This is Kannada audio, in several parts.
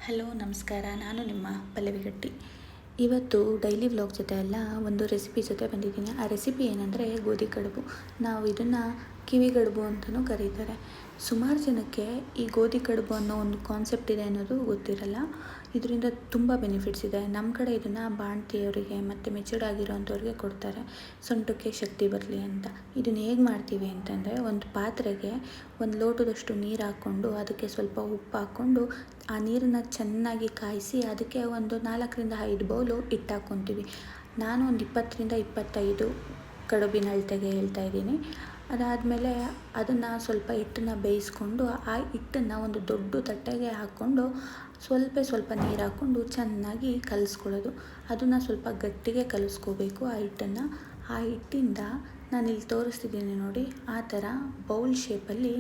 ಹಲೋ ನಮಸ್ಕಾರ, ನಾನು ನಿಮ್ಮ ಪಲ್ಲವಿಗಟ್ಟಿ. ಇವತ್ತು ಡೈಲಿ ವ್ಲಾಗ್ ಜೊತೆ ಎಲ್ಲ ಒಂದು ರೆಸಿಪಿ ಜೊತೆ ಬಂದಿದ್ದೀನಿ. ಆ ರೆಸಿಪಿ ಏನಂದರೆ ಗೋಧಿ ಕಡುಬು. ನಾವು ಇದನ್ನು ಕಿವಿ ಕಡುಬು ಅಂತಲೂ ಕರೀತಾರೆ. ಸುಮಾರು ಜನಕ್ಕೆ ಈ ಗೋಧಿ ಕಡುಬು ಅನ್ನೋ ಒಂದು ಕಾನ್ಸೆಪ್ಟ್ ಇದೆ ಅನ್ನೋದು ಗೊತ್ತಿರಲ್ಲ. ಇದರಿಂದ ತುಂಬ ಬೆನಿಫಿಟ್ಸ್ ಇದೆ. ನಮ್ಮ ಕಡೆ ಇದನ್ನು ಬಾಣ್ತಿಯವರಿಗೆ ಮತ್ತು ಮೆಚೂರ್ಡ್ ಆಗಿರೋಂಥವ್ರಿಗೆ ಕೊಡ್ತಾರೆ, ಸೊಂಟಕ್ಕೆ ಶಕ್ತಿ ಬರಲಿ ಅಂತ. ಇದನ್ನು ಹೇಗೆ ಮಾಡ್ತೀವಿ ಅಂತಂದರೆ, ಒಂದು ಪಾತ್ರೆಗೆ ಒಂದು ಲೋಟದಷ್ಟು ನೀರು ಹಾಕ್ಕೊಂಡು ಅದಕ್ಕೆ ಸ್ವಲ್ಪ ಉಪ್ಪು ಹಾಕ್ಕೊಂಡು ಆ ನೀರನ್ನು ಚೆನ್ನಾಗಿ ಕಾಯಿಸಿ ಅದಕ್ಕೆ ಒಂದು 4-5 ಬೌಲು ಹಿಟ್ಟು ಹಾಕ್ಕೊತೀವಿ. ನಾನು ಒಂದು 20-25 ಕಡುಬಿನ ಅಳತೆಗೆ ಹೇಳ್ತಾಯಿದ್ದೀನಿ. ಅದಾದಮೇಲೆ ಅದನ್ನು ಸ್ವಲ್ಪ ಹಿಟ್ಟನ್ನು ಬೇಯಿಸ್ಕೊಂಡು ಆ ಹಿಟ್ಟನ್ನು ಒಂದು ದೊಡ್ಡ ತಟ್ಟೆಗೆ ಹಾಕ್ಕೊಂಡು ಸ್ವಲ್ಪ ನೀರು ಹಾಕ್ಕೊಂಡು ಚೆನ್ನಾಗಿ ಕಲಿಸ್ಕೊಳ್ಳೋದು. ಅದನ್ನು ಸ್ವಲ್ಪ ಗಟ್ಟಿಗೆ ಕಲಿಸ್ಕೋಬೇಕು ಆ ಹಿಟ್ಟನ್ನು. ಆ ಹಿಟ್ಟಿಂದ ನಾನಿಲ್ಲಿ ತೋರಿಸ್ತಿದ್ದೀನಿ ನೋಡಿ, ಆ ಥರ ಬೌಲ್ ಶೇಪಲ್ಲಿ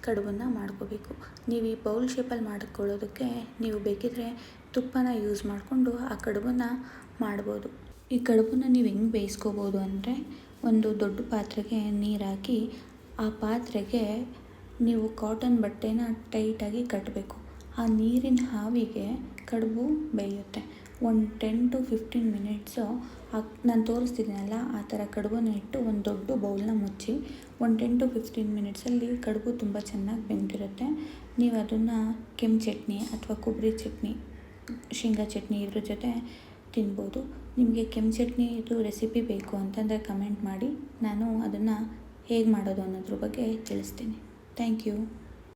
ಕಡುಬನ್ನು ಮಾಡ್ಕೋಬೇಕು. ನೀವು ಈ ಬೌಲ್ ಶೇಪಲ್ಲಿ ಮಾಡ್ಕೊಳ್ಳೋದಕ್ಕೆ ನೀವು ಬೇಕಿದ್ರೆ ತುಪ್ಪನ ಯೂಸ್ ಮಾಡಿಕೊಂಡು ಆ ಕಡುಬನ್ನು ಮಾಡ್ಬೋದು. ಈ ಕಡುಬನ್ನು ನೀವು ಹೆಂಗೆ ಬೇಯಿಸ್ಕೋಬೋದು ಅಂದರೆ, ಒಂದು ದೊಡ್ಡ ಪಾತ್ರೆಗೆ ನೀರು ಹಾಕಿ ಆ ಪಾತ್ರೆಗೆ ನೀವು ಕಾಟನ್ ಬಟ್ಟೆನ ಟೈಟಾಗಿ ಕಟ್ಟಬೇಕು. ಆ ನೀರಿನ ಆವಿಗೆ ಕಡುಬು ಬೇಯುತ್ತೆ. ಒಂದು 10-15 ಮಿನಿಟ್ಸು ನಾನು ತೋರಿಸ್ತಿದ್ದೀನಲ್ಲ ಆ ಥರ ಕಡುಬನ್ನು ಇಟ್ಟು ಒಂದು ದೊಡ್ಡ ಬೌಲ್ನ ಮುಚ್ಚಿ ಒಂದು 10-15 ಮಿನಿಟ್ಸಲ್ಲಿ ಕಡುಬು ತುಂಬ ಚೆನ್ನಾಗಿ ಬೆಂದಿರುತ್ತೆ. ನೀವು ಅದನ್ನು ಕೆಂಪು ಚಟ್ನಿ ಅಥವಾ ಕೊಬ್ಬರಿ ಚಟ್ನಿ, ಶೇಂಗಾ ಚಟ್ನಿ ಇದ್ರ ಜೊತೆ ತಿನ್ಬೋದು. ನಿಮಗೆ ಕೆಂಪು ಚಟ್ನಿ ಇದು ರೆಸಿಪಿ ಬೇಕು ಅಂತಂದರೆ ಕಮೆಂಟ್ ಮಾಡಿ, ನಾನು ಅದನ್ನು ಹೇಗೆ ಮಾಡೋದು ಅನ್ನೋದ್ರ ಬಗ್ಗೆ ತಿಳಿಸ್ತೀನಿ. Thank you.